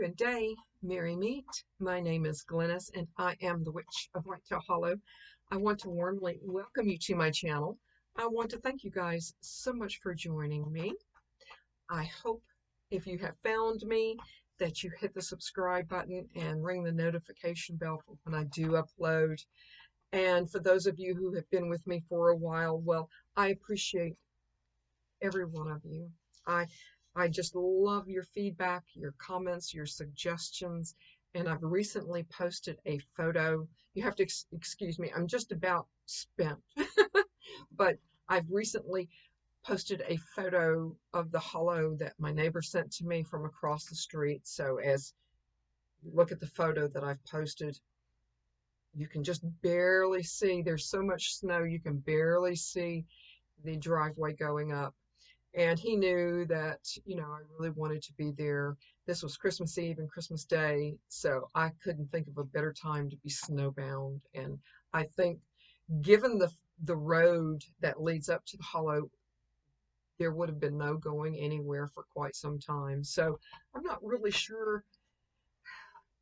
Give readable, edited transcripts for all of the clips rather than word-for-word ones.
Good day, merry meet. My name is Glennis, and I am the Witch of Whitetail Hollow. I want to warmly welcome you to my channel. I want to thank you guys so much for joining me. I hope if you have found me that you hit the subscribe button and ring the notification bell for when I do upload. And for those of you who have been with me for a while, well, I appreciate every one of you. I I just love your feedback, your comments, your suggestions, and I've recently posted a photo. You have to excuse me, I'm just about spent. But I've recently posted a photo of the hollow that my neighbor sent to me from across the street. So as you look at the photo that I've posted, you can just barely see, there's so much snow, you can barely see the driveway going up. And he knew that, I really wanted to be there. This was Christmas Eve and Christmas Day, so I couldn't think of a better time to be snowbound. And I think, given the road that leads up to the hollow, there would have been no going anywhere for quite some time. So I'm not really sure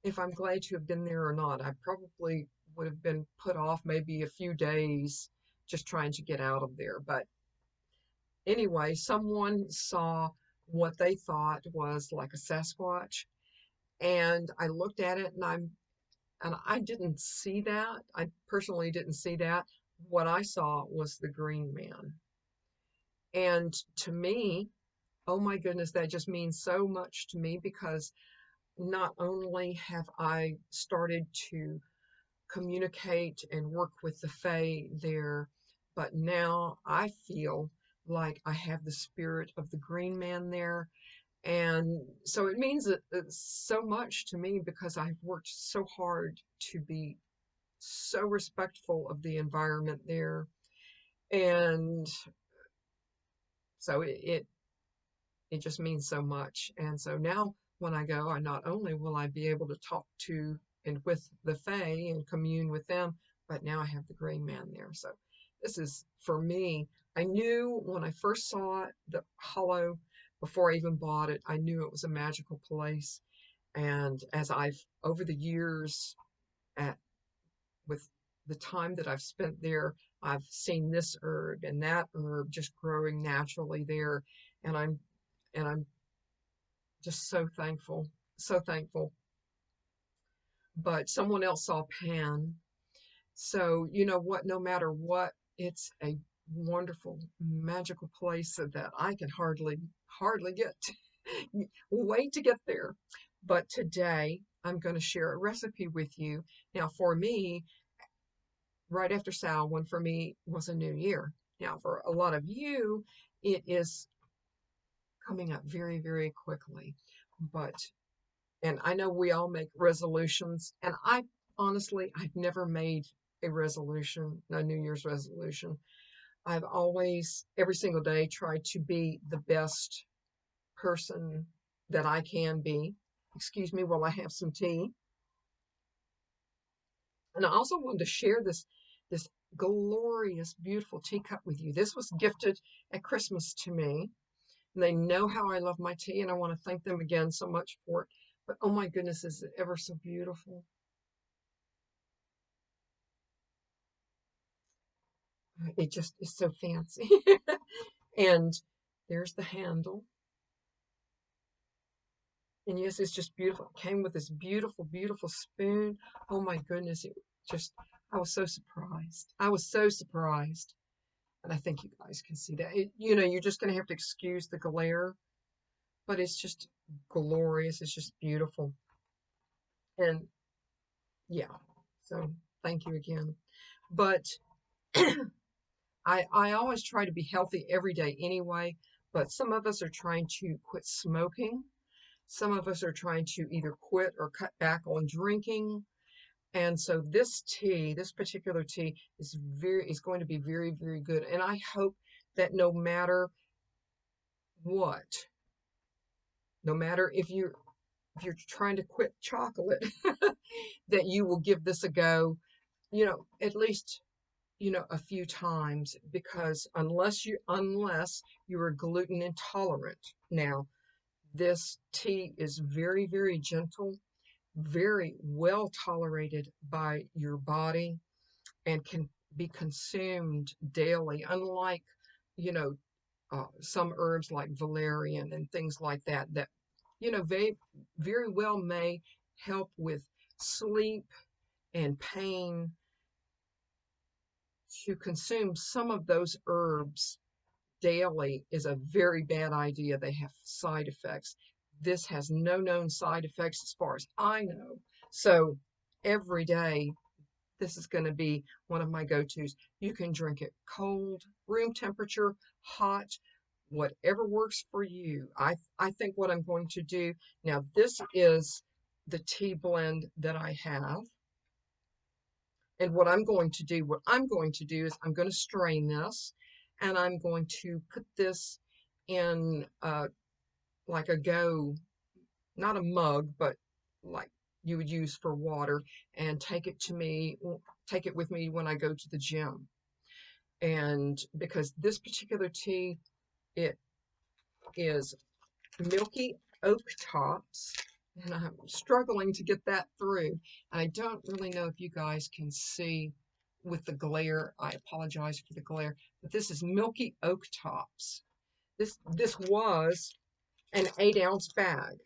if I'm glad to have been there or not. I probably would have been put off maybe a few days just trying to get out of there. But anyway, someone saw what they thought was like a Sasquatch, and I looked at it and I didn't see that. I personally didn't see that. What I saw was the green man. And to me, oh my goodness, that just means so much to me because not only have I started to communicate and work with the Fae there, but now I feel like I have the spirit of the green man there. And so it means so much to me because I've worked so hard to be so respectful of the environment there. And so it just means so much. And so now when I go, I not only will I be able to talk to and with the Fae and commune with them, but now I have the green man there. So this is, for me, I knew when I first saw it, the hollow, before I even bought it, I knew it was a magical place. And as I've, over the years, at with the time that I've spent there, I've seen this herb and that herb just growing naturally there. And I'm just so thankful, so thankful. But someone else saw Pan. So, you know what, no matter what, it's a wonderful, magical place that I can hardly get wait to get there. But today I'm going to share a recipe with you. Now, for me, right after Samhain, for me, was a new year. Now, for a lot of you, it is coming up very, very quickly. But And I know we all make resolutions, and I honestly, I've never made a resolution, a New Year's resolution. I've always, every single day, tried to be the best person that I can be. Excuse me while I have some tea. And I also wanted to share this glorious, beautiful teacup with you. This was gifted at Christmas to me. And they know how I love my tea, and I want to thank them again so much for it. But oh my goodness, is it ever so beautiful? It just is so fancy. And there's the handle. And yes, it's just beautiful. It came with this beautiful, beautiful spoon. Oh my goodness, it just, I was so surprised. I was so surprised. And I think you guys can see that. You're just going to have to excuse the glare, but it's just glorious. It's just beautiful. And yeah, so thank you again. But I always try to be healthy every day anyway, but some of us are trying to quit smoking. Some of us are trying to either quit or cut back on drinking. And so this particular tea is going to be very, very good. And I hope that no matter what, no matter if you're trying to quit chocolate, that you will give this a go, at least a few times, because unless you are gluten intolerant. Now, This tea is very, very gentle, very well tolerated by your body, and can be consumed daily, unlike, you know, some herbs like valerian and things like that, that, they very well may help with sleep and pain. To consume some of those herbs daily is a very bad idea. They have side effects. This has no known side effects as far as I know. So every day, this is going to be one of my go-tos. You can drink it cold, room temperature, hot, whatever works for you. I think what I'm going to do now, this is the tea blend that I have. And what I'm going to do is I'm going to strain this, and I'm going to put this in like not a mug, but like you would use for water, and take it with me when I go to the gym. And because this particular tea, it is Milky Oat Tops, and I'm struggling to get that through. I don't really know if you guys can see with the glare. I apologize for the glare, but this is Milky Oat Tops. This was an 8-ounce bag,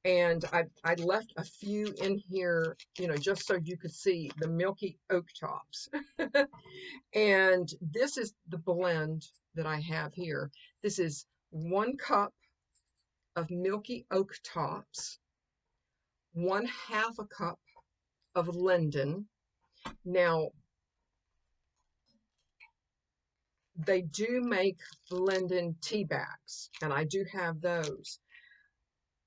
and I left a few in here, just so you could see the Milky Oat Tops. And this is the blend that I have here. This is 1 cup of Milky Oat Tops, 1/2 a cup of Linden. Now, they do make Linden tea bags, and I do have those.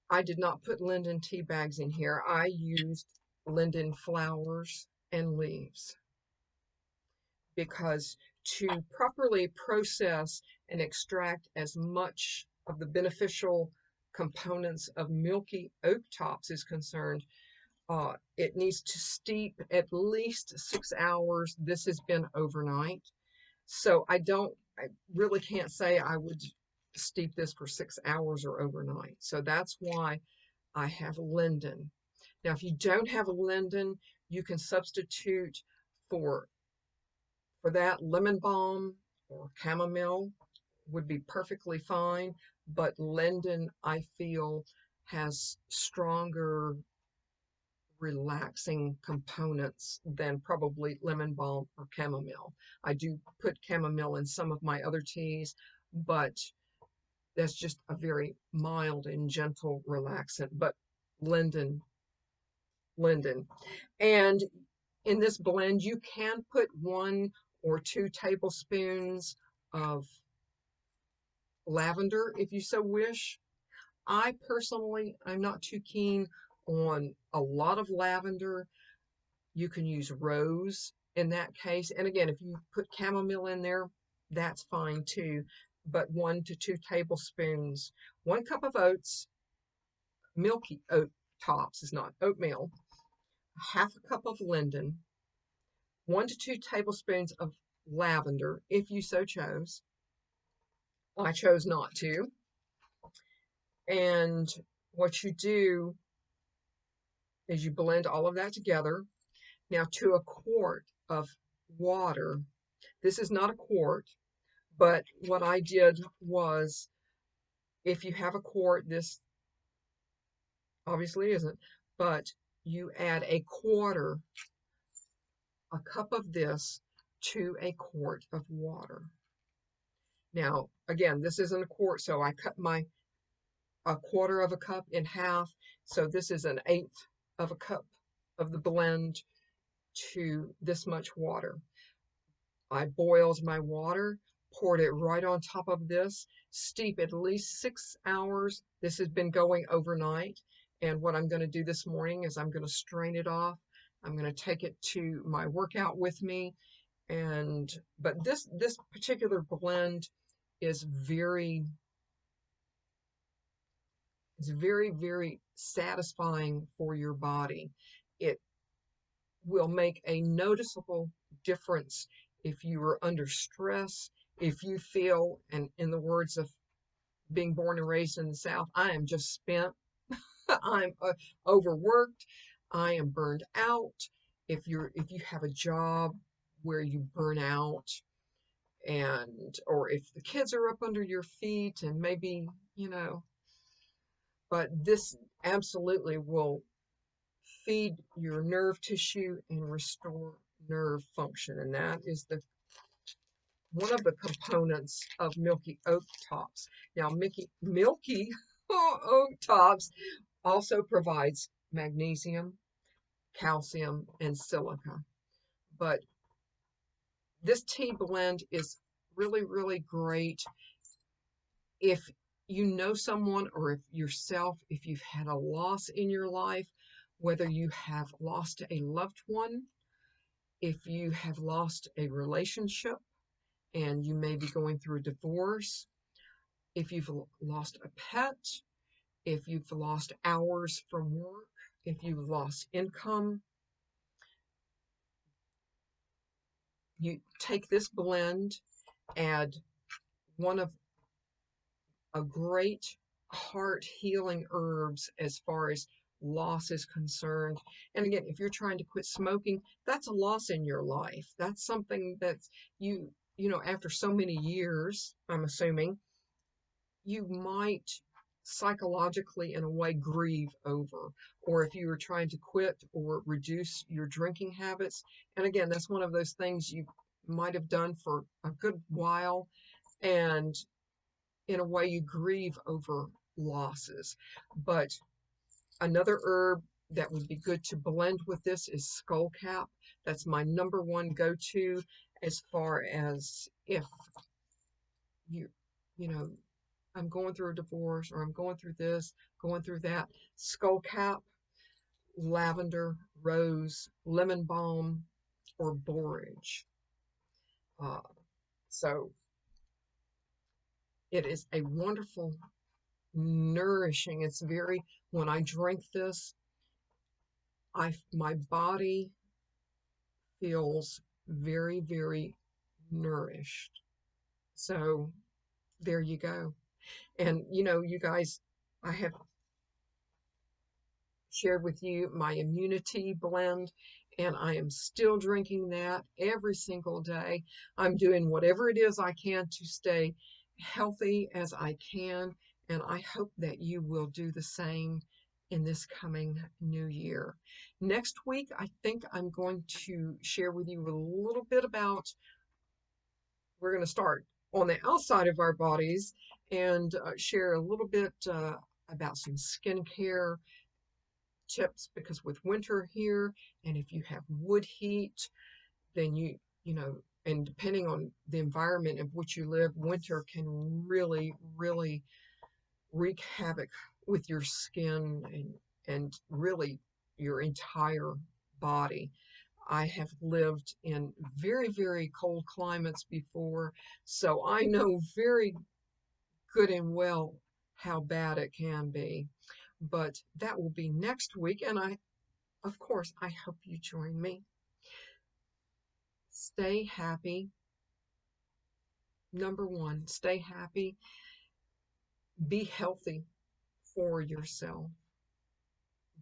I did not put Linden tea bags in here. I used Linden flowers and leaves, because to properly process and extract as much of the beneficial components of Milky Oat Tops is concerned, it needs to steep at least 6 hours. This has been overnight. So I really can't say I would steep this for 6 hours or overnight. So that's why I have Linden. Now, if you don't have a Linden, you can substitute for that lemon balm or chamomile would be perfectly fine. But Linden, I feel, has stronger relaxing components than probably lemon balm or chamomile. I do put chamomile in some of my other teas, but that's just a very mild and gentle relaxant. But Linden, Linden. And in this blend, you can put 1 or 2 tablespoons of lavender if you so wish. I personally, I'm not too keen on a lot of lavender. You can use rose in that case. And again, if you put chamomile in there, that's fine too. But 1 to 2 tablespoons, 1 cup of oats, Milky Oat Tops is not oatmeal, 1/2 cup of Linden, 1 to 2 tablespoons of lavender, if you so chose. I chose not to. And what you do is you blend all of that together. Now, to a quart of water, this is not a quart, but what I did was, if you have a quart, this obviously isn't, but you add a cup of this to a quart of water. Now, again, this isn't a quart, so I cut a quarter of a cup in half. So this is 1/8 of a cup of the blend to this much water. I boiled my water, poured it right on top of this, steep at least 6 hours. This has been going overnight. And what I'm going to do this morning is I'm going to strain it off. I'm going to take it to my workout with me. But this particular blend is very, very satisfying for your body. It will make a noticeable difference if you are under stress, if you feel, and in the words of being born and raised in the South, I am just spent. I'm overworked. I am burned out. If you have a job where you burn out, and or if the kids are up under your feet and maybe, you know, but this absolutely will feed your nerve tissue and restore nerve function, and that is the one of the components of Milky Oat Tops. Now, Milky Oat Tops also provides magnesium, calcium, and silica. But this tea blend is really, really great if you know someone, or if yourself, if you've had a loss in your life, whether you have lost a loved one, if you have lost a relationship and you may be going through a divorce, if you've lost a pet, if you've lost hours from work, if you've lost income, you take this blend, add one of a great heart healing herbs as far as loss is concerned. And again, if you're trying to quit smoking, that's a loss in your life. That's something that's you know, after so many years, I'm assuming, you might psychologically in a way grieve over, or if you were trying to quit or reduce your drinking habits. And again, that's one of those things you might have done for a good while, and in a way you grieve over losses. But another herb that would be good to blend with this is skullcap. That's my number one go-to as far as if you you know, I'm going through a divorce, or I'm going through this, going through that. Skullcap, lavender, rose, lemon balm, or borage. Uh, so it is a wonderful, nourishing. It's very, when I drink this, my body feels very, very nourished. So there you go. And you know, you guys, I have shared with you my immunity blend, and I am still drinking that every single day. I'm doing whatever it is I can to stay healthy as I can, and I hope that you will do the same in this coming new year. Next week, I think I'm going to share with you a little bit about, we're going to start on the outside of our bodies, and share a little bit about some skincare tips, because with winter here, and if you have wood heat, then you know, and depending on the environment in which you live, winter can really, really wreak havoc with your skin, and really your entire body. I have lived in very, very cold climates before, so I know very good and well how bad it can be. But that will be next week, and of course, I hope you join me. Stay happy. Number one, stay happy. Be healthy for yourself.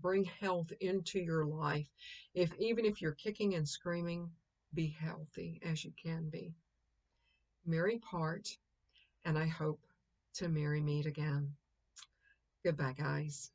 Bring health into your life. Even if you're kicking and screaming, be healthy as you can be. Merry part, and I hope to merry meet again. Goodbye, guys.